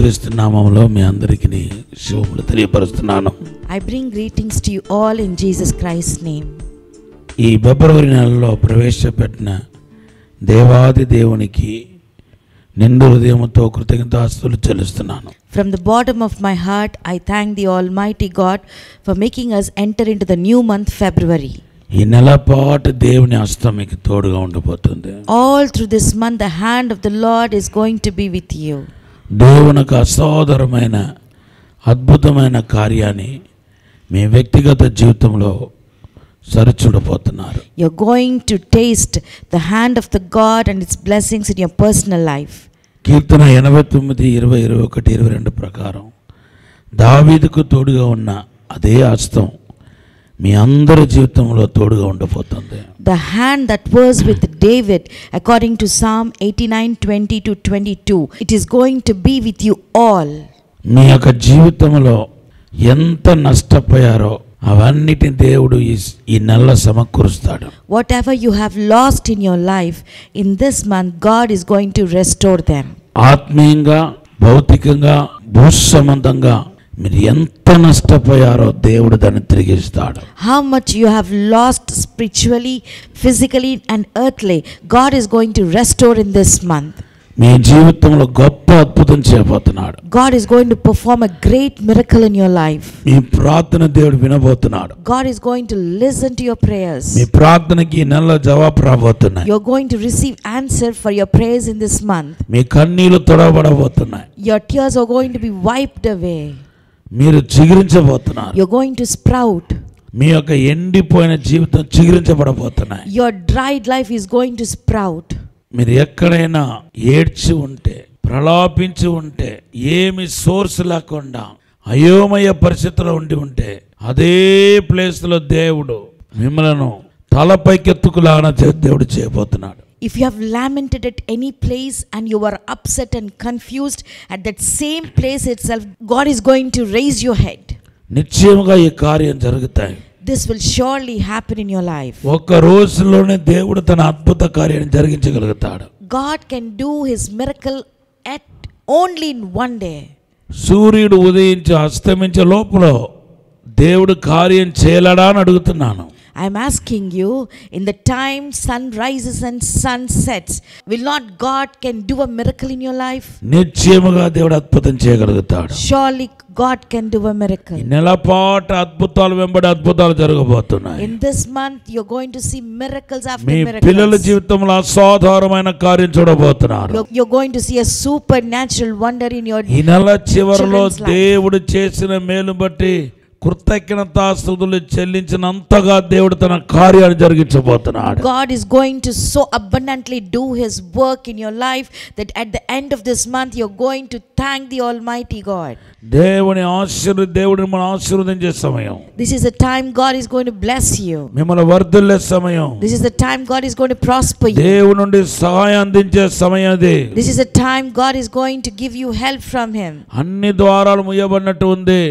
యేసుక్రీస్తు నామములో మీ అందరికీ శుభములు తెలియపరుస్తున్నాను. I bring greetings to you all in Jesus Christ's name. ఈ ఫిబ్రవరి నెలలో ప్రవేశపెట్టిన దేవాది దేవునికి నిండు హృదయముతో కృతజ్ఞతాస్తుతులు చెల్లిస్తున్నాను. From the bottom of my heart, I thank the Almighty God for making us enter into the new month February. ఈ నెల పాటు దేవుని హస్తం మీకు తోడుగా ఉండబోతుంది. All through this month, the hand of the Lord is going to be with you. దేవునికి అసాధారణమైన అద్భుతమైన కార్యాన్ని మీ వ్యక్తిగత జీవితంలో సరిచూడబోతున్నారు. You're going to taste the hand of the God and its blessings in your personal life. కీర్తన 89:20-21-22 ప్రకారం దావీదుకు తోడుగా ఉన్న అదే హస్తం మీ అందరి జీవితంలో తోడుగా ఉండబోతుంది. The hand that was with David, according to Psalm 89:20-22, it is going to be with you all. మీ యొక్క జీవితంలో ఎంత నష్టపోయారో అవన్నిటిని దేవుడు ఈ నెల సమకూరుస్తాడు. Whatever you have lost in your life, in this month God is going to restore them. ఆత్మీయంగా, భౌతికంగా, భూసంబంధంగా మీరు ఎంత నష్టపోయారో దేవుడు దాన్ని తిరిగిస్తాడు. How much you have lost spiritually, physically and earthly, God is going to restore in this month. మీ జీవితంలో గొప్ప అద్భుతం చేయబోతున్నాడు. God is going to perform a great miracle in your life. మీ ప్రార్థన దేవుడు వినబోతున్నాడు. God is going to listen to your prayers. మీ ప్రార్థనకి ఈ నెలలో జవాబు రాబోతున్నాయి. You're going to receive answer for your prayers in this month. మీ కన్నీళ్లు తొడవబడబోతున్నాయి. Your tears are going to be wiped away. మీరు చిగురించబోతున్నారు. You're going to sprout. మీ యొక్క ఎండిపోయిన జీవితం చిగురించబడబోతున్నాయి. Your dried life is going to sprout. మీరు ఎక్కడైనా ఏడ్చి ఉంటే, ప్రలాపించి ఉంటే, ఏమి సోర్స్ లేకుండా అయోమయ పరిస్థితిలో ఉంటే అదే ప్లేస్లో దేవుడు మిమ్మల్ని తలపైకెత్తుకులాగా దేవుడు చేయబోతున్నాడు. If you have lamented at any place and you were upset and confused, at that same place itself, God is going to raise your head. నిశ్చయముగా ఈ కార్యం జరుగుతాయి. This will surely happen in your life. ఒక్క రోజులోనే దేవుడు తన అద్భుత కార్యాన్ని జరిగించగలుగుతాడు. God can do his miracle at only in one day. సూర్యుడు ఉదయించి అస్తమించే లోపల దేవుడు కార్యం చేయలేడా అని అడుగుతున్నాను. I am asking you, in the time sun rises and sun sets, will not God can do a miracle in your life? నిశ్చయముగా దేవుడు అద్భుతం చేయగలుగుతాడు. Surely God can do a miracle. ఈ నెలపాటు అద్భుతాలు వెంబడి అద్భుతాలు జరగబోతున్నాయి. In this month you're going to see miracles after me miracles. పిల్లల జీవితంలో అసాధారణమైన కార్యం చూడబోతున్నారు. You're going to see a supernatural wonder in your ఈ నెల చివరిలో children's life. దేవుడు చేసిన మేలు బట్టి కృతజ్ఞతాస్తుతులు చెల్లించినంతగా దేవుడు తన కార్యాన్ని జరిగించబోతున్నాడు. God is going to so abundantly do his work in your life that at the end of this month you're going to thank the Almighty God. దేవుని మిమ్మల్ని ఆశీర్వదించే సమయం. This is the time God is going to bless you. మిమ్మల్ని వర్ధిల్లే సమయం. This is the time God is going to prosper you. దేవుని నుండి సహాయం అందించే సమయం ఇది. This is the time God is going to give you help from him. అన్ని ద్వారాలు మూయబడినట్టు ఉంది.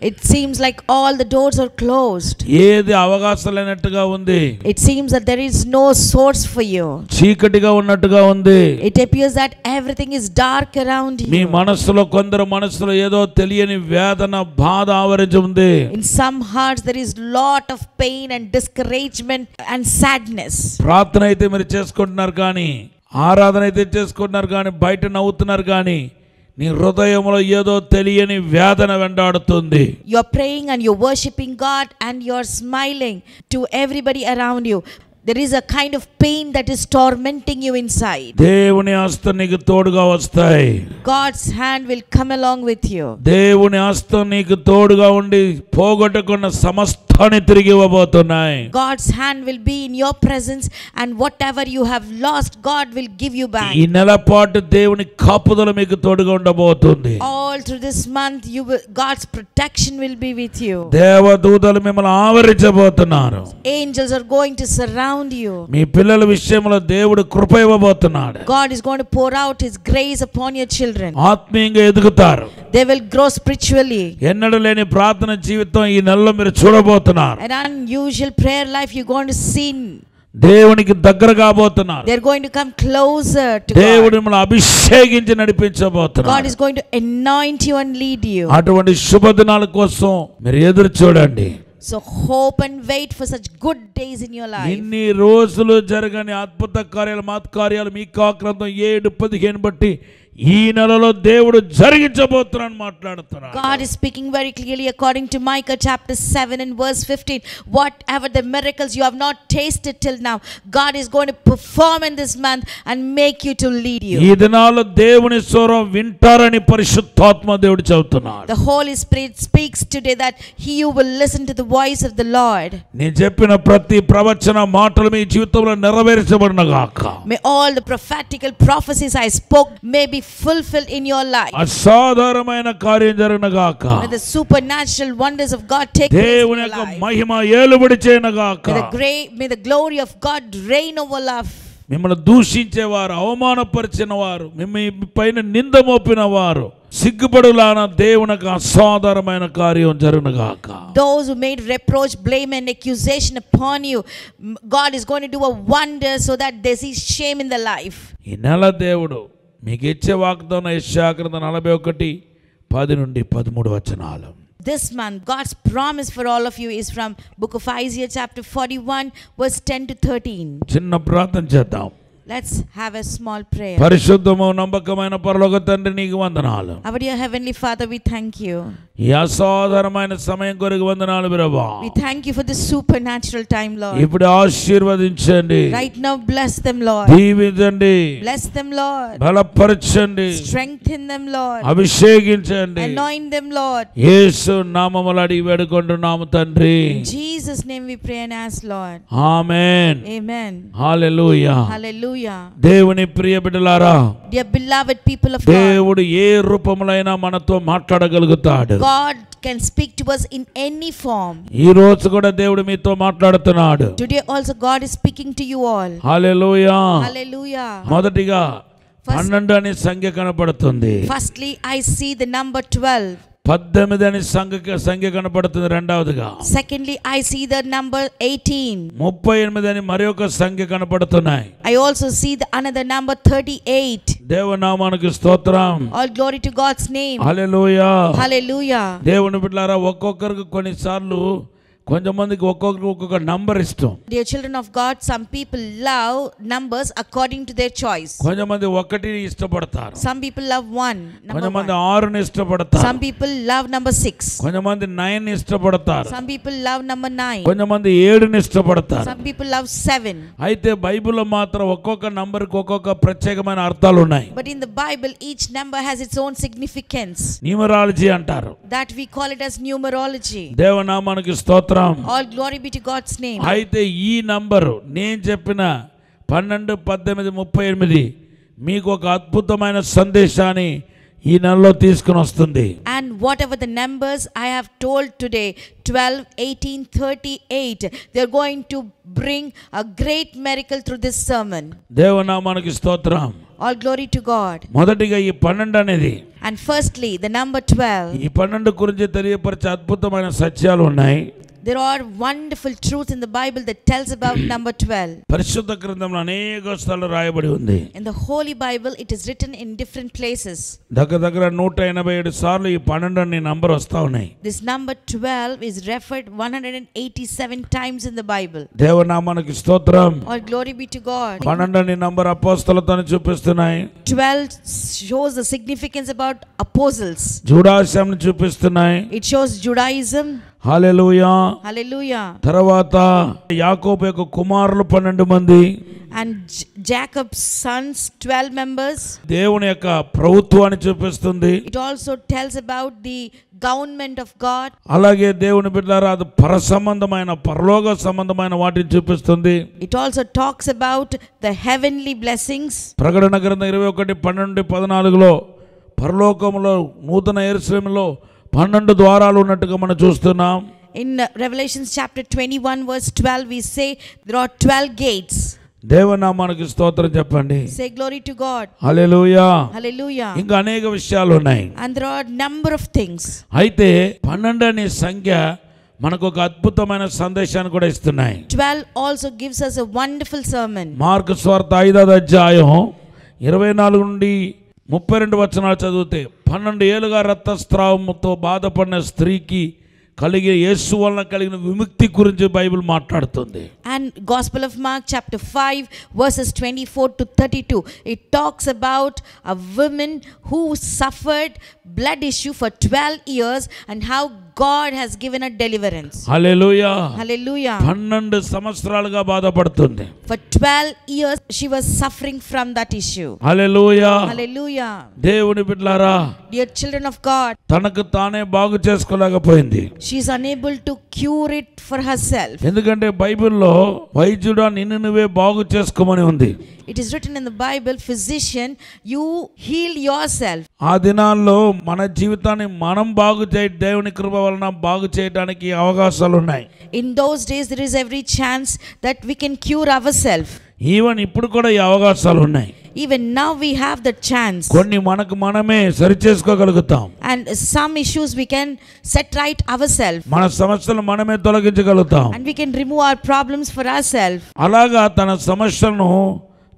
It seems like all the doors are closed. ఏది అవకాశం లేనట్టుగా ఉంది. It seems that there is no source for you. చీకటిగా ఉన్నట్టుగా ఉంది. It appears that everything is dark around you. మీ మనసులో కొందరు మనసులో ఏదో తెలియని వేదన, బాధ ఆవరించి ఉంది. In some hearts there is lot of pain and discouragement and sadness. ప్రార్థన అయితే మీరు చేసుకుంటున్నారు కానీ, ఆరాధన అయితే చేసుకుంటున్నారు కానీ, బయట నవ్వుతున్నారు కానీ నీ హృదయంలో ఏదో తెలియని వేదన వెంటాడుతుంది. You're praying and you're worshiping God and you're smiling to everybody around you. There is a kind of pain that is tormenting you inside. దేవుని హస్తం నీకు తోడుగా వస్తాయి. God's hand will come along with you. దేవుని హస్తం నీకు తోడుగా ఉండి పోగొట్టుకున్న సమస్తాన్ని తిరిగి ఇవ్వబోతున్నాయి. God's hand will be in your presence and whatever you have lost God will give you back. ఈ నెల పాటు దేవుని కాపుదల మీకు తోడుగా ఉండబోతుంది. All through this month God's protection will be with you. దేవదూతలు మిమ్మల్ని ఆవరించబోతున్నారు. Angels are going to surround you. మీ పిల్లల విషయంలో దేవుడు కృప ఇవ్వబోతున్నాడు. God is going to pour out his grace upon your children. ఆత్మీయంగా ఎదుగుతారు. They will grow spiritually. ఎన్నడూ లేని ప్రార్థన జీవితం ఈ నెలలో మీరు చూడబోతున్నారు. An unusual prayer life you're going to see. దేవునికి దగ్గర కాబోతున్నారు. They're going to come closer to దేవుడు God. మిమ్మల్ని అభిషేకించి నడిపించబోతున్నారు. God is going to anoint you and lead you. అటువంటి శుభదినాల కోసం మీరు ఎదురు చూడండి. So hope and wait for such good days in your life. ఇన్ని రోజులు జరగని అద్భుత కార్యాలు, మహత్కార్యాలు మీకా గ్రంథం 7:15 బట్టి ఈ నెలలో దేవుడు జరిగించబోతున్నాడు మాట్లాడుతున్నాడు. God is speaking very clearly according to Micah chapter 7 and verse 15. Whatever the miracles you have not tasted till now, God is going to perform in this month and make you to lead you. ఈ దినాల్లో దేవుని స్వరం వింటారని పరిశుద్ధాత్మ దేవుడు చెబుతున్నాడు. The Holy Spirit speaks today that you will listen to the voice of the Lord. నేను చెప్పిన ప్రతి ప్రవచన మాటలు మీ జీవితంలో నెరవేర్చబడును గాక. May all the prophetical prophecies I spoke may be fulfilled in your life. అసాధారణమైన కార్యం జరుగును గాక. May the supernatural wonders of God take place in దేవుని your యొక్క life. మహిమ ఏలుబడి చేయను గాక. May the glory of God reign over life. మిమ్మల్ని దూషించేవారు, అవమానపరిచిన వారు, మీ పైన నింద మోపిన వారు సిగ్గుపడులాన దేవునికి అసాధారణమైన కార్యం జరుగును గాక. Those who made reproach, blame and accusation upon you, God is going to do a wonder so that they see shame in their life. ఈ నెల దేవుడు మీకు ఇచ్చే వాగ్దానం యెషయా గ్రంథం 41:10-13 This month, God's promise for all of you is from book of Isaiah chapter 41 verse 10 to 13. చిన్న ప్రార్థన చేద్దాం. Let's have a small prayer. పరిశుద్ధము నమ్మకమైన పరలోక తండ్రి నీకు వందనాలు. Our dear heavenly Father, we thank you. ఈ అసాధారణమైన సమయం కొరకు వందనాలు ప్రభువా. We thank you for this supernatural time, Lord. ఇప్పుడు ఆశీర్వదించండి. Right now, bless them, Lord. దీవించండి. Bless them, Lord. బలపరచండి. Strengthen them, Lord. అభిషేకించండి. Anoint them, Lord. యేసు నామములో అడిగి వేడుకుంటున్నాము తండ్రి. In Jesus' name we pray and ask, Lord. Amen. Amen. Hallelujah. Hallelujah. దేవుని ప్రియ బిడ్డలారా, Dear beloved people of God, దేవుడు ఏ రూపములైనా మనతో మాట్లాడగలుగుతాడు. God can speak to us in any form. ఈ రోజు కూడా దేవుడు మీతో మాట్లాడుతున్నాడు. Today also God is speaking to you all. Hallelujah. Hallelujah. మొదటిగా 12 అనే సంఖ్య కనపడుతుంది. Firstly, I see the number 12. 18 అనే సంఖ్య కనపడుతుంది రెండవదిగా. Secondly, I see the number 18. 38 అని మరొక సంఖ్య కనపడుతున్నాయి. I also see another number 38. దేవనామానికి స్తోత్రం. All glory to God's name. Hallelujah. Hallelujah. దేవుని బిడ్డలారా, ఒక్కొక్కరికి కొన్నిసార్లు కొంతమందికి ఒక్కొక్క నంబర్ ఇష్టం. Dear children of God, some people love numbers according to their choice. కొంతమంది 1ని ఇష్టపడతారు. Some people love 1. కొంతమంది 6ని ఇష్టపడతారు. Some people love number 6. కొంతమంది 9ని ఇష్టపడతారు. Some people love number 9. కొంతమంది 7ని ఇష్టపడతారు. Some people love 7. అయితే బైబిల్లో మాత్రం ఒక్కొక్క నంబర్కి ఒక్కొక్క ప్రత్యేకమైన అర్థాలు ఉన్నాయి. But in the Bible, each number has its own significance. Numerology అంటారు. That we call it as numerology. దేవనామానికి స్తోత్రం. All glory be to God's name. అయితే ఈ నంబరు నేను చెప్పిన 12, 18, 38 మీకు ఒక అద్భుతమైన సందేశాన్ని ఈ నెలలో తీసుకుని వస్తుంది. And whatever the numbers I have told today, 12, 18, 38, they're going to bring a great miracle through this sermon. దేవనామానికి స్తోత్రం. All glory to God. మొదటిగా ఈ 12 అనేది, And firstly, the number 12. ఈ 12 గురించి తెలియపరిచే అద్భుతమైన సత్యాలు ఉన్నాయి. There are wonderful truths in the Bible that tells about number 12. పరిశుద్ధ గ్రంథంలో అనేక స్థలాలు రాయబడి ఉంది. In the Holy Bible, it is written in different places. దగ్గర 187 సార్లు ఈ 12 అనే నంబర్ వస్తా ఉన్నాయి. This number 12 is referred 187 times in the Bible. దేవనామానికి స్తోత్రం. All glory be to God. 12 అనే నంబర్ అపోస్తలతోని చూపిస్తున్నాయి. 12 shows the significance about apostles. Judaism చూపిస్తున్నాయి. It shows Judaism. Hallelujah. Hallelujah. తర్వాత యాకోబు యొక్క కుమారులు 12 మంది. And Jacob's sons, 12 members. దేవుని యొక్క ప్రభుత్వాన్ని చూపిస్తుంది. It also tells about the government of God. అలాగే దేవుని బిడ్డలారా, అది పరసంబంధమైన పరలోక సంబంధమైన వాటిని చూపిస్తుంది. It also talks about the heavenly blessings. ప్రకటన గ్రంథం 21:12-14లో పరలోకములో నూతన యెరూషలేములో 12 ద్వారాలు ఉన్నట్టుగా మనం చూస్తున్నాం. In Revelation chapter 21 verse 12 we say there are 12 gates. దేవనామానికి స్తోత్రం చెప్పండి. Say glory to God. Hallelujah. Hallelujah. ఇంకా అనేక విషయాలు ఉన్నాయి. And there are number of things. అయితే 12 అనే సంఖ్య మనకు ఒక అద్భుతమైన సందేశాన్ని కూడా ఇస్తున్నాయి. 12 also gives us a wonderful sermon. Mark సువార్త 5వ అధ్యాయం 24 నుండి 32 వచనాలు చదివితే 12 ఏళ్లుగా రక్తస్రావంతో బాధపడిన స్త్రీకి కలిగే యేసు వలన కలిగిన విముక్తి గురించి బైబిల్ మాట్లాడుతుంది. And Gospel of Mark chapter 5 verses 24 to 32, it talks about a woman who suffered blood issue for 12 years and how God has given her deliverance. Hallelujah. Hallelujah. 12 సంవత్సరాలుగా బాధపడుతుంది. For 12 years she was suffering from that issue. Hallelujah. Hallelujah. దేవుని బిడ్డలారా, Dear children of God, తనకు తానే బాగు చేసుకోలేకపోయింది. she is unable to cure it for herself. ఎందుకంటే బైబిల్లో వైద్యుడా నిన్ను నువ్వే బాగు చేసుకోమని ఉంది. It is written in the Bible, physician, you heal yourself. ఆ దినాల్లో మన జీవితాన్ని మనం బాగు దేవుని కృప వలన బాగు చేయడానికి అవకాశాలు ఉన్నాయి. In those days there is every chance that we can cure ourselves. Even ఇప్పుడు కూడా ఈ అవకాశాలు ఉన్నాయి. Even now we have the chance. కొన్ని మనకు మనమే సరి చేసుకోగలుగుతాం. And some issues we can set right ourselves. మన సమస్యలు మనమే తొలగించగలుగుతాం. And we can remove our problems for ourselves. అలాగా తన సమస్యలను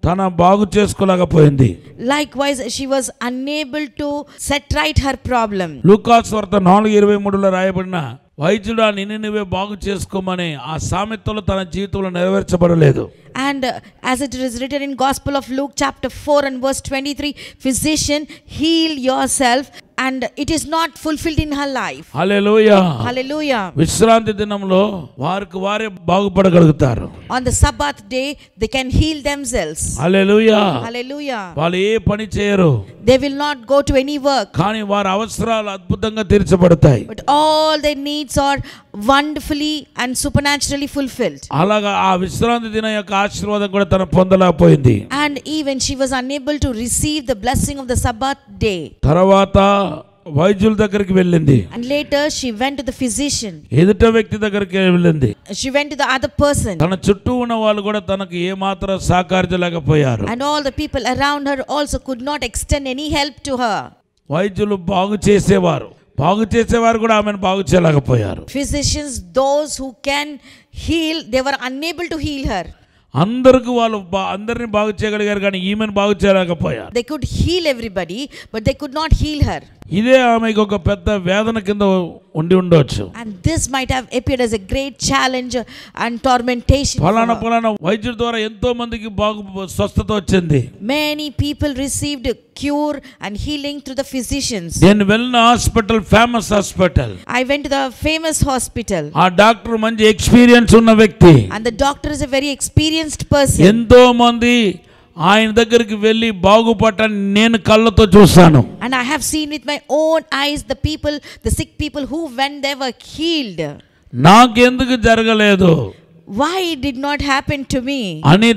తన బాగు చేసుకోలేకపోయింది. Likewise she was unable to set right her problem. లూకాసు సువార్త 4:23లో రాయబడిన వైద్యుడా నిన్ను నువ్వే బాగు చేసుకోమని ఆ సామెతలు తన జీవితంలో నెరవేర్చబడలేదు. And as it is written in Gospel of Luke chapter 4 and verse 23, physician, heal yourself, and it is not fulfilled in her life. Hallelujah. Hallelujah. విశ్రాంతి దినంలో వారికి వారే బాగుపడగలుగుతారు. On the Sabbath day they can heal themselves. Hallelujah. Hallelujah. వాళ్ళు ఏ పని చేయరు. They will not go to any work. కానీ వారి అవసరాలు అద్భుతంగా తీర్చబడతాయి. But all their needs are wonderfully and supernaturally fulfilled. అలాగా ఆ విశ్రాంతి దినం యొక్క ఆశీర్వాదం కూడా తన పొందలేకపోయింది. And even she was unable to receive the blessing of the Sabbath day. తర్వాత వైద్యుల దగ్గరికి వెళ్ళింది. And later she went to the physician. ఎదుట వ్యక్తి దగ్గరికి వెళ్ళింది. She went to the other person. తన చుట్టూ ఉన్న వాళ్ళు కూడా తనకు ఏమాత్రం సహకరించలేకపోయారు. And all the people around her also could not extend any help to her. వైద్యులు బాగు చేసేవారు కూడా ఆమెను బాగు చేయలేకపోయారు. Physicians, those who can heal, they were unable to heal her. అందరికి వాళ్ళు అందరిని బాగు చేయగలిగారు కానీ ఈమెను బాగు చేయలేకపోయారు. They could heal everybody, but they could not heal her. ఇదే ఆమెకు ఒక పెద్ద వేదన కింద ఉండి ఉండొచ్చు. And this might have appeared as a great challenge and tormentation. ఫలానా వైద్యుడి ద్వారా ఎంతో మందికి స్వస్థత వచ్చింది. Many people received cure and healing through the physicians. నేను వెళ్ళిన hospital famous hospital. I went to the famous hospital. ఆ డాక్టర్ మంచి ఎక్స్పీరియన్స్ ఉన్న వ్యక్తి. And the doctor is a very experienced person. ఎంతో మంది ఆయన దగ్గరికి వెళ్ళి బాగుపడటాన్ని నేను కళ్ళతో చూశాను. And I have seen with my own eyes the sick people who when they were healed. నాకెందుకు జరగలేదు? Why it did not happen to me? అని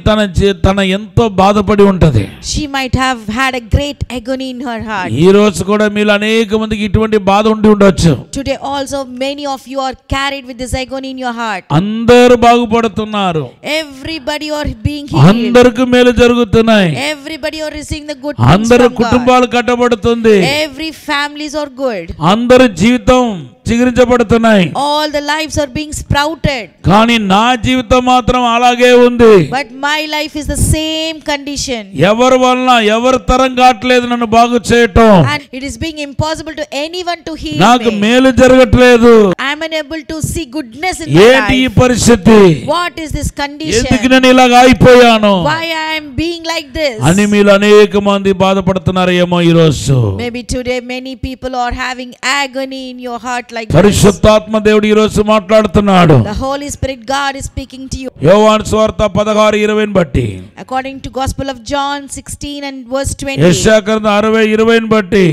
తన ఎంతో బాధపడి ఉంటది. She might have had a great agony in her heart. ఈ రోజు కూడా మీలో అనేక మందికి ఇటువంటి బాధ ఉండి ఉండొచ్చు. Today also many of you are carried with this agony in your heart. అందరూ బాగుపడుతున్నారు. Everybody are being healed. అందరికి మేలు జరుగుతున్నాయి. Everybody are receiving the good things అందరి from God. కుటుంబాలు కట్టబడుతుంది. Every families are good. అందరి జీవితం చిగురించబడుతున్నాయి. All the lives are being sprouted. కానీ నా జీవితం మాత్రం అలాగే ఉంది. But my life is the same condition. ఎవరి వలన ఎవరి తరం కావట్లేదు నన్ను బాగు చేయటం. And it is being impossible to anyone to heal నాకు me. మేలు జరగట్లేదు. I am unable to see goodness in my ఏంటి ఈ life. పరిస్థితి? What is this condition? ఎందుకు నేను ఇలాగ అయిపోయాను? Why I am being like this? అని మీలో అనేక మంది బాధపడుతున్నారు ఏమో ఈ రోజు. Maybe today many people are having agony in your heart like this. పరిశుద్ధాత్మ దేవుడు ఈ రోజు మాట్లాడుతున్నాడు. The Holy Spirit God is speaking to you. యోహాను సువార్త 16:20 బట్టి, According to Gospel of John 16 and verse 20. యెషయా గ్రంథం 60:20 బట్టి,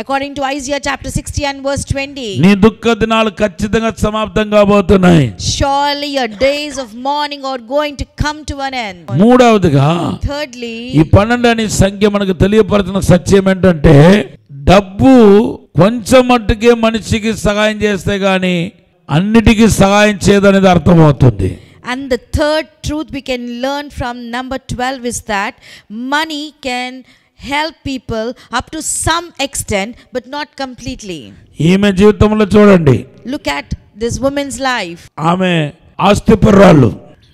According to Isaiah chapter 60 and verse 20. నీ దుఃఖ దినాలు ఖచ్చితంగా సమాప్తం కాబోతున్నాయి. Surely your days of mourning are going to come to an end. మూడవదిగా, Thirdly, ఈ 12 అనే సంఖ్య మనకు తెలియపరుస్తున్న సత్యం ఏంటంటే, డబ్బు కొంచెం మట్టుకే మనిషికి సహాయం చేస్తే గాని అన్నిటికీ సహాయం చేయదనేది అర్థమవుతుంది. and the third truth we can learn from number 12 is that money can help people up to some extent but not completely. ఈమె జీవితంలో చూడండి. Look at this woman's life. ఆమె ఆస్తిపరురాలు.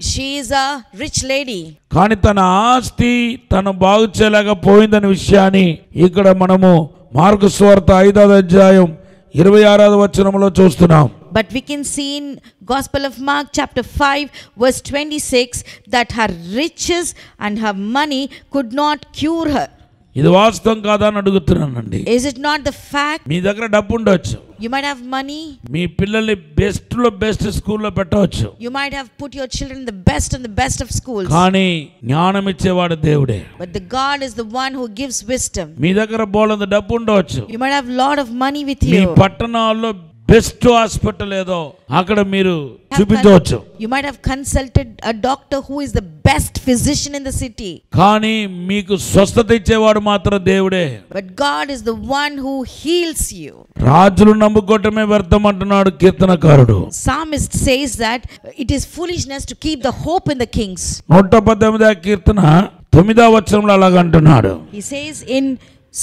She is a rich lady. కానీ తన ఆస్తి తను బాగు చేయలేకపోయిందనే విషయాన్ని ఇక్కడ మనము మార్కు సువార్త 5వ అధ్యాయం 26వ వచనంలో చూస్తున్నాం. But we can see in Gospel of Mark chapter 5 verse 26 that her riches and her money could not cure her. ఇది వాస్తవం కాదా అని అడుగుతున్నానండి. Is it not the fact? మీ దగ్గర డబ్బు ఉండొచ్చు, You might have money. మీ పిల్లల్ని బెస్ట్ స్కూల్లో పెట్టవచ్చు, You might have put your children in the best of schools. కానీ జ్ఞానం ఇచ్చేవాడు దేవుడే. But the God is the one who gives wisdom. మీ దగ్గర బోలంత డబ్బు ఉండవచ్చు, You might have lot of money with me you. పట్టణాల్లో బెస్ట్ హాస్పిటల్ ఏదో అక్కడ మీరు చూపించవచ్చు. You might have consulted a doctor who is the best physician in the city. కానీ మీకు స్వస్థత ఇచ్చేవాడు మాత్రం దేవుడే. But God is the one who heals you. రాజులు నమ్ముకోవటమే వ్యర్థం అంటున్నాడు కీర్తనకారుడు. Psalmist says that it is foolishness to keep the hope in the kings. 118వ కీర్తన 9వ వచనంలో అలాగంటున్నాడు. He says in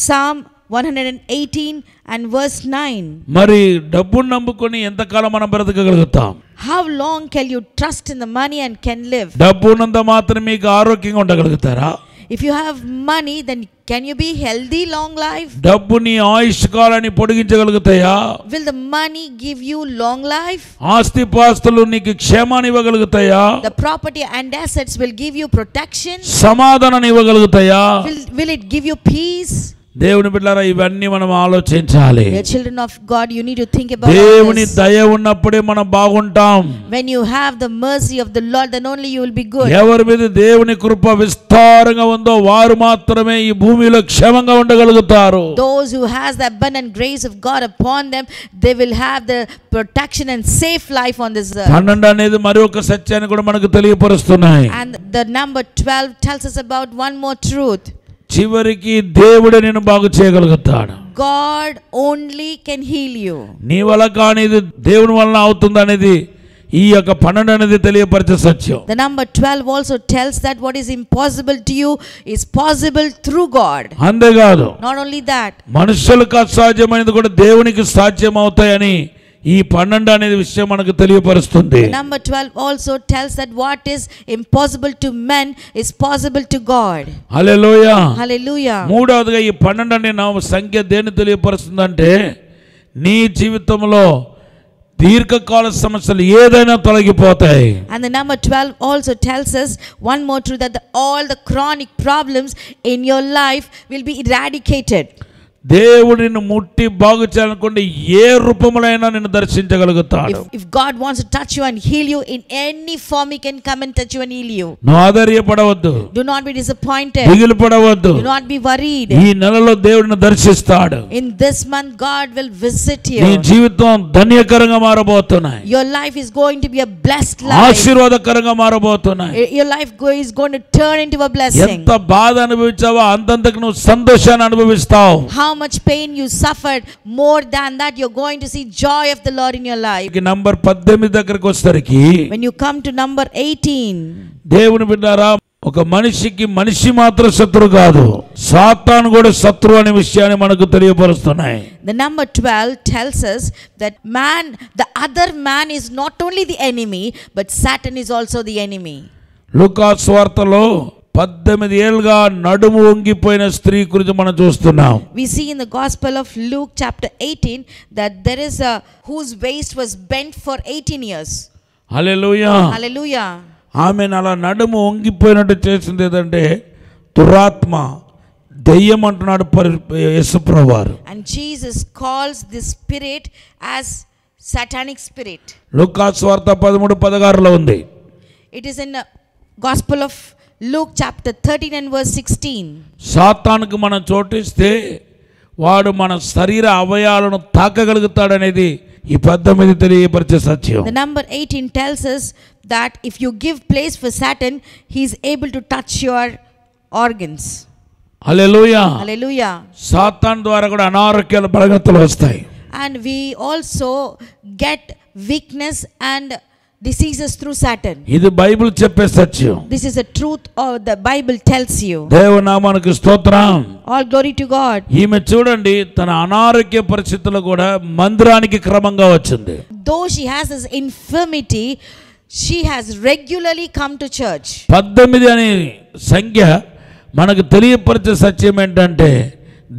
Psalm 118 and verse 9. మరి డబ్బును నమ్ముకొని ఎంతకాలం మనం బ్రతకగలుగుతాం? How long can you trust in the money and can live? డబ్బు ఉన్నంత మాత్రం మీకు ఆరోగ్యంగా ఉండగలుగుతారా? If you have money, then can you be healthy, long life? డబ్బు నీ ఆయుష్ కాలాన్ని పొడిగించగలుగుతాయా? Will the money give you long life? ఆస్తిపాస్తులు నీకు క్షేమాన్ని ఇవ్వగలుగుతాయా? The property and assets will give you protection. సమాధానాన్ని ఇవ్వగలుగుతాయా? Will it give you peace? దేవుని బిడ్డలారా, ఇవన్నీ మనం ఆలోచించాలి. The children of God, you need to think about దేవుని this. దయ ఉన్నప్పుడే మనం బాగుంటాం. When you have the mercy of the Lord, then only you will be good. ఎవరి మీద దేవుని కృప విస్తారంగా ఉందో వారు మాత్రమే ఈ భూమిలో క్షేమంగా ఉండగలుగుతారు. Those who has the abundant grace of God upon them, they will have the protection and safe life on this earth. 12 అనేది మరి ఒక సత్యాన్ని కూడా మనకు తెలియపరుస్తున్నాయి. And the number 12 tells us about one more truth. చివరికి దేవుడే నిన్ను బాగు చేయగలుగుతాడు. God only can heal you. నీ వల్ల కానీ ఇది దేవుని వలన అవుతుంది అనేది ఈ యొక్క 12 అనేది తెలియపరిచే సత్యం. The number 12 also tells that what is impossible to you is possible through God. అంతేకాదు, Not only that, మనుషులకు అసాధ్యమైనది కూడా దేవునికి సాధ్యం అవుతాయని ఈ 12 అనేది విషయం మనకు తెలియపరుస్తుంది. number 12 also tells that what is impossible to men is possible to God. Hallelujah. Hallelujah. మూడవదిగా ఈ 12 అనే సంఖ్య దేన్ని తెలియపరుస్తుందంటే నీ జీవితంలో దీర్ఘకాల సమస్యలు ఏదైనా తొలగిపోతాయి. And the number 12 also tells us one more truth, that all the chronic problems in your life will be eradicated. దేవుడిని ముట్టి బాగు చేయాలనుకుంటే ఏ రూపంలోనైనా నిన్ను దర్శించగలుగుతాడు. If God wants to touch you and heal you in any form, he can come and touch you and heal you. నువ్వు ఆశ్చర్యపడవద్దు, Do not be disappointed. దిగులు పడవద్దు. Do not be worried. ఈ నెలలో దేవుడిని దర్శిస్తాడు. In this month God will visit నీ you. జీవితం ధన్యకరంగా మారబోతున్నాయి. Your life is going to be a blessed life. ఆశీర్వాదకరంగా మారబోతున్నాయి. Your life is going to turn into a blessing. ఎంత బాధ అనుభవించావో అంతంతకు నువ్వు సంతోషాన్ని అనుభవిస్తావు. How much pain you suffered, more than that you're going to see joy of the Lord in your life. Number 18 దగ్గరికి వచ్చేసరికి When you come to number 18, దేవుని బిడ్డారా, ఒక మనిషికి మనిషి మాత్రం శత్రు కాదు, సాతాను కూడా శత్రు అనే విషయాన్ని మనకు తెలియపరుస్తున్నాయి. the number 12 tells us that the other man is not only the enemy, but Satan is also the enemy. లూకా సువార్తలో 18 ఏళ్లుగా నడుము వంగిపోయిన స్త్రీ గురించి మనం చూస్తున్నాం. We see in the Gospel of Luke chapter 18 that there is a whose waist was bent for 18 years. Hallelujah. Hallelujah. ఆమెను అలా నడుము వంగిపోయినట్టు చేసింది ఏదంటే దురాత్మ, దెయ్యం అంటున్నాడు యేసుప్రభువారు. And Jesus calls this spirit as satanic spirit. లూకా సువార్త 13:16లో ఉంది. It is in the Gospel of Luke chapter 13 and verse 16. సాతానుకు మనం చోటిస్తే వాడు మన శరీర అవయవాలను తాకగలుగుతాడనేది ఈ 18 తెలియపరిచే సత్యం. The number 18 tells us that if you give place for Satan, he is able to touch your organs. Hallelujah. Hallelujah. సాతాను ద్వారా కూడా అనారోగ్యాల బలగతులు వస్తాయి. And we also get weakness and diseases through Satan. ఇది బైబిల్ చెప్పే సత్యం. This is a truth or the Bible tells you. దేవనామానికి స్తోత్రం. All glory to God. ఈమె చూడండి తన అనారోగ్య పరిస్థితుల్లో కూడా మందిరానికి క్రమంగా వచ్చింది. Though she has this infirmity, she has regularly come to church. 18 అనే సంఖ్య మనకు తెలియపరిచే సత్యం ఏంటంటే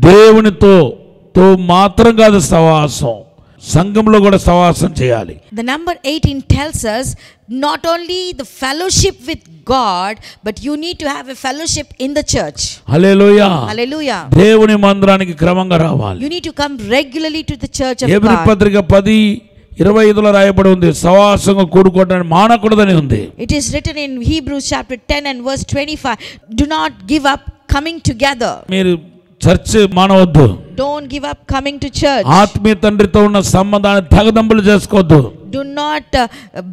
దేవునితో మాత్రం కాదు సహవాసం, సంఘంలో కూడా సహవాసం చేయాలి. The number 18 tells us not only the fellowship with God, but you need to have a fellowship in the church. Hallelujah. Hallelujah. దేవుని మందిరానికి క్రమంగా రావాలి. You need to come regularly to the church of Hebrew God. పత్రిక 10:25లో రాయబడి ఉంది, సహవాసంగా కూడుకోవడానికి మానకూడదని ఉంది. It is written in Hebrews chapter 10 and verse 25, do not give up coming together. మీరు church మానవద్దు. Don't give up coming to church. ఆత్మీయ తండ్రితో ఉన్న సంబంధాన్ని తగదంపులు చేసుకోవద్దు. Do not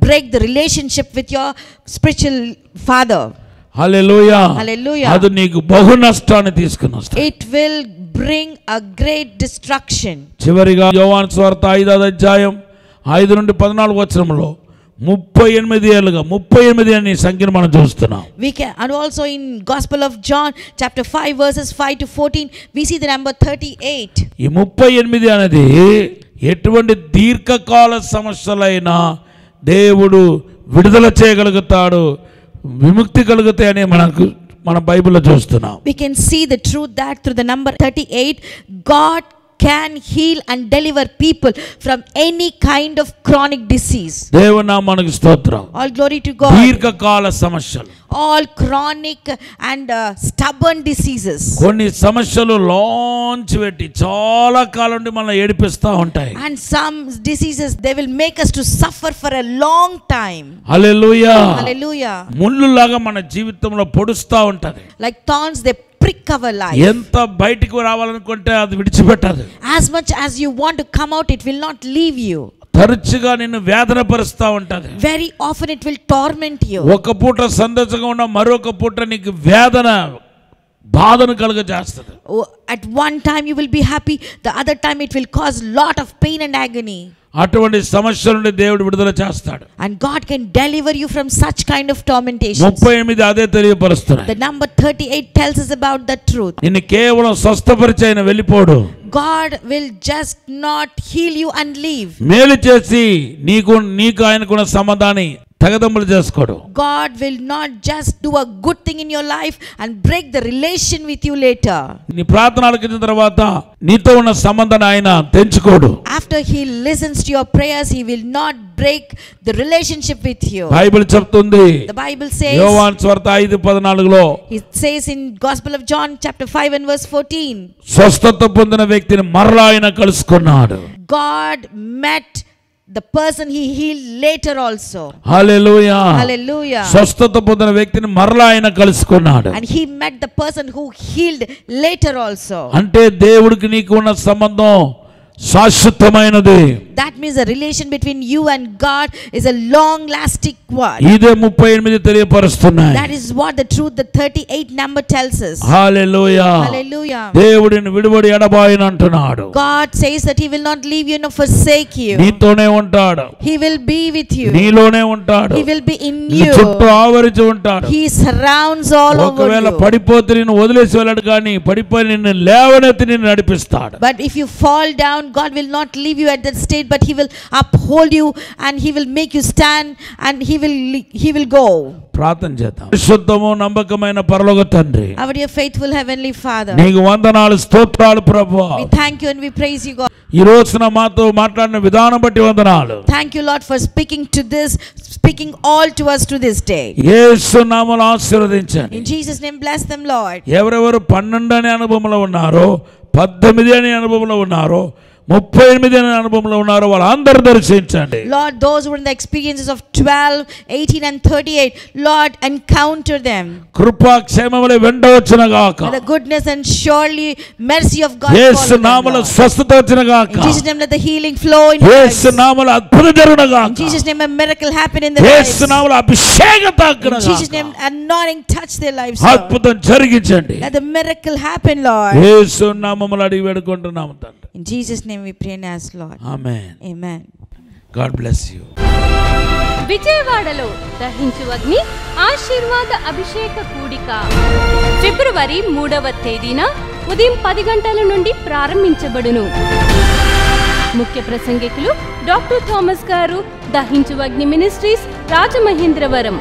break the relationship with your spiritual father. Hallelujah. Hallelujah. అది నీకు బహు నష్టాన్ని తీసుకుని వస్తుంది. It will bring a great destruction. చివరిగా యోహాను సువార్త 5వ అధ్యాయం 5 నుండి 14 వచనంలో 38 ఏళ్ళుగా 38 అనే సంఖ్యను మనం చూస్తున్నాం. We can, and also in Gospel of John chapter 5 verses 5 to 14 we see the number 38. ఈ 38 అనేది ఎటువంటి దీర్ఘకాల సమస్యలైనా దేవుడు విడుదల చేయగలుగుతాడు, విముక్తి కలుగుతాయని మన బైబిల్లో చూస్తున్నాం. We can see the truth that through the number 38 God can heal and deliver people from any kind of chronic disease. దేవునామానికి స్తోత్రం. All glory to God. దీర్ఘకాల సమస్యలు, all chronic and stubborn diseases. కొన్ని సమస్యలు లాంచ్ పెట్టి చాలా కాలం నుండి మనల్ని ఏడిపిస్తూ ఉంటాయి. And some diseases they will make us to suffer for a long time. Hallelujah. Hallelujah. ముళ్ళులాగా మన జీవితంలో పొడుస్తూ ఉంటది. Like thorns they prick our life. ఎంత బయటికి రావాలనుకుంటే అది విడిచిపెట్టదు. As much as you want to come out, it will not leave you. తరచుగా నిన్ను వేదన పరుస్తూ ఉంటది. Very often it will torment you. ఒక పూట సంతోషంగా ఉన్న మరొక పూట నీకు వేదన బాధను కలుగజేస్తుంది. At one time you will be happy, the other time it will cause lot of pain and agony. అటువంటి సమస్యల నుండి దేవుడు విడుదల చేస్తాడు. And God can deliver you from such kind of tormentations. 38 అదే తెలియపరుస్తున్నాయి. The number 38 tells us about the truth. నిన్ను కేవలం స్వస్థపరిచి ఆయన వెళ్ళిపోడు. God will just not heal you and leave. మేలు చేసి నీకు ఆయనకున్న సంబంధాన్ని తగదంపులు చేసుకోడు. God will not just do a good thing in your life and break the relation with you later. నీ ప్రార్థనలకు ఇచ్చిన తర్వాత నీతో ఉన్న సంబంధాన్ని ఆయన తెంచుకోడు. After he listens to your prayers, he will not break the relationship with you. Bible చెప్తుంది, The Bible says, యోహాను సువార్త 5:14లో, it says in Gospel of John chapter 5 and verse 14, స్వస్థత పొందిన వ్యక్తిని మరలా ఆయన కలుసుకున్నాడు. God met the person he healed later also. Hallelujah. Hallelujah. స్వస్థత పొందిన వ్యక్తిని మరలా ఆయన కలుసుకున్నాడు. And he met the person who healed later also. అంటే దేవుడికి నీకు ఉన్న సంబంధం శాశ్వతమైనది. That means the relation between you and God is a long lasting one. ఇదే 38 తెలియపరుస్తున్నాయి. That is what the truth the 38 number tells us. Hallelujah. Hallelujah. దేవుడిని విడువడి ఎడబాయను అంటున్నాడు. God says that he will not leave you nor forsake you. నీతోనే ఉంటాడు. He will be with you. నీలోనే ఉంటాడు. He will be in నీ you. చుట్టూ ఆవరించి ఉంటాడు. He surrounds all over ఒకవేళ you. పడిపోతే నిన్ను వదిలేసి వెళ్ళడు, కానీ పడిపోయి నిన్ను లేవనెత్తి నిన్ను నడిపిస్తాడు. But if you fall down, God will not leave you at that state, but he will uphold you and he will make you stand and he will go. ప్రార్థన చేద్దాం. పరిశుద్ధము నమ్మకమైన పరలోక తండ్రి, Our dear faithful heavenly Father, నీకు వందనాలు, స్తోత్రాలు ప్రభువా. we thank you and we praise you, God. ఈ రోజున మాతో మాట్లాడిన విధానం బట్టి వందనాలు. Thank you, Lord, for speaking all to us to this day. యేసు నామములో ఆశీర్వదించండి. In Jesus' name, bless them, Lord. ఎవరెవరు 12 అనే అనుభవంలో ఉన్నారో, 18 అనే అనుభవంలో ఉన్నారో, 38 అనే అనుభవంలో ఉన్నారో వాళ్ళందరూ దర్శించండి. Lord, those who are in the experiences of 12, 18 and 38, Lord, encounter them. కృపా క్షేమములు వెంటవచ్చును గాక. The goodness and surely mercy of God Yesu follow them, నామములో Lord. స్వస్థత వచ్చును గాక. In Jesus' name, let the healing flow in your Yesu lives. నామములో అద్భుతం జరుగును గాక. In Jesus' name, a miracle happen in their lives. యేసు నామములో అభిషేకం తాకును In Jesus' గాక. name, anointing touch their lives, Lord. అద్భుతం జరిగించండి. Let the miracle happen, Lord. యేసు నామములో అడిగి వేడుకుంటున్నాము తండ్రి. In Jesus' name we pray and ask, Lord. Amen. Amen. God bless you. విజయవాడలో దహించు అగ్ని ఆశీర్వాద అభిషేక కూడిక ఫిబ్రవరి 3వ తేదీన ఉదయం 10 గంటల నుండి ప్రారంభించబడును. ముఖ్య ప్రసంగికులు డాక్టర్ థామస్ గారు, దహించు అగ్ని మినిస్ట్రీస్, రాజమహేంద్రవరం.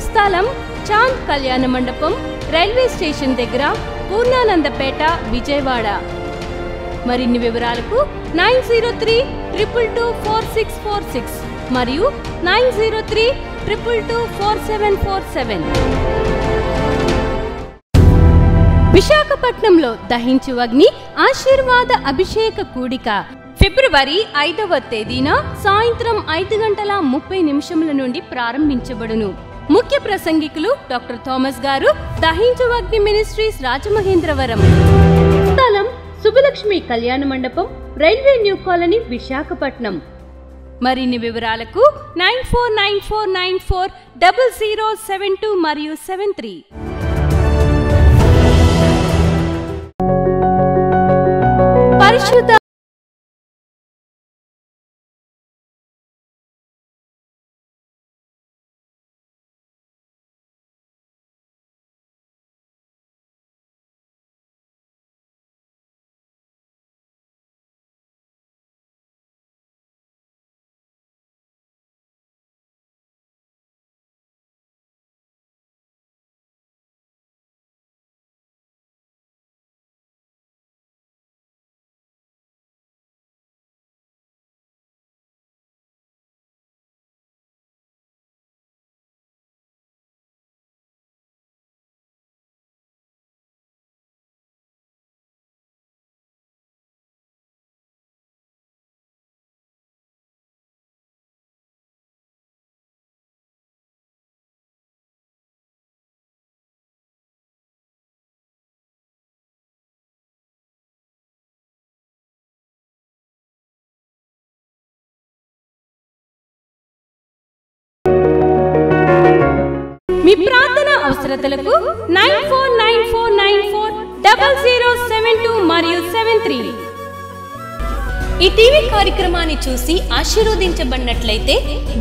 స్థలం చాంద్ కళ్యాణ మండపం, రైల్వే స్టేషన్ దగ్గర, పూర్ణానందపేట, విజయవాడ. మరిన్ని వివరాలకు 9032224646 మరియు 9032224747. విశాఖపట్నంలో దహించు అగ్ని ఆశీర్వాద అభిషేక కూడిక ఫిబ్రవరి 5వ తేదీన సాయంత్రం 5:30 నుండి ప్రారంభించబడును. ముఖ్య ప్రసంగికులు డాక్టర్ థామస్ గారు, దహించు అగ్ని మినిస్ట్రీస్, రాజమహేంద్రవరం. స్థలం సుబ్బలక్ష్మి కళ్యాణ మండపం, రైల్వే న్యూ కాలనీ, విశాఖపట్నం. మరిన్ని వివరాలకు 9494940072 మరియు 73. పరిశుద్ధ మీ ప్రార్థన అవసరతలకు 9494940072 మరియు 73. ఈ టీవీ కార్యక్రమాన్ని చూసి ఆశీర్వదించబడినట్లయితే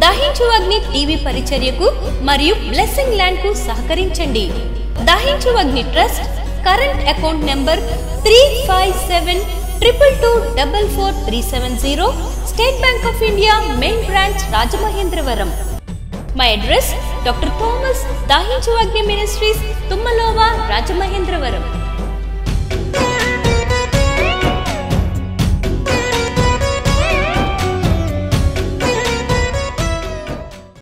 దహించు అగ్ని టీవీ పరిచర్యకు మరియు బ్లెస్సింగ్ ల్యాండ్ కు సహకరించండి. దహించు అగ్ని trust current account number 357222444370, state bank of India, main branch, Rajamahendravaram. My address, Dr. Thomas, దహించు అగ్ని మినిస్ట్రీస్, తుమ్మలోవా, రాజమహేంద్రవరం.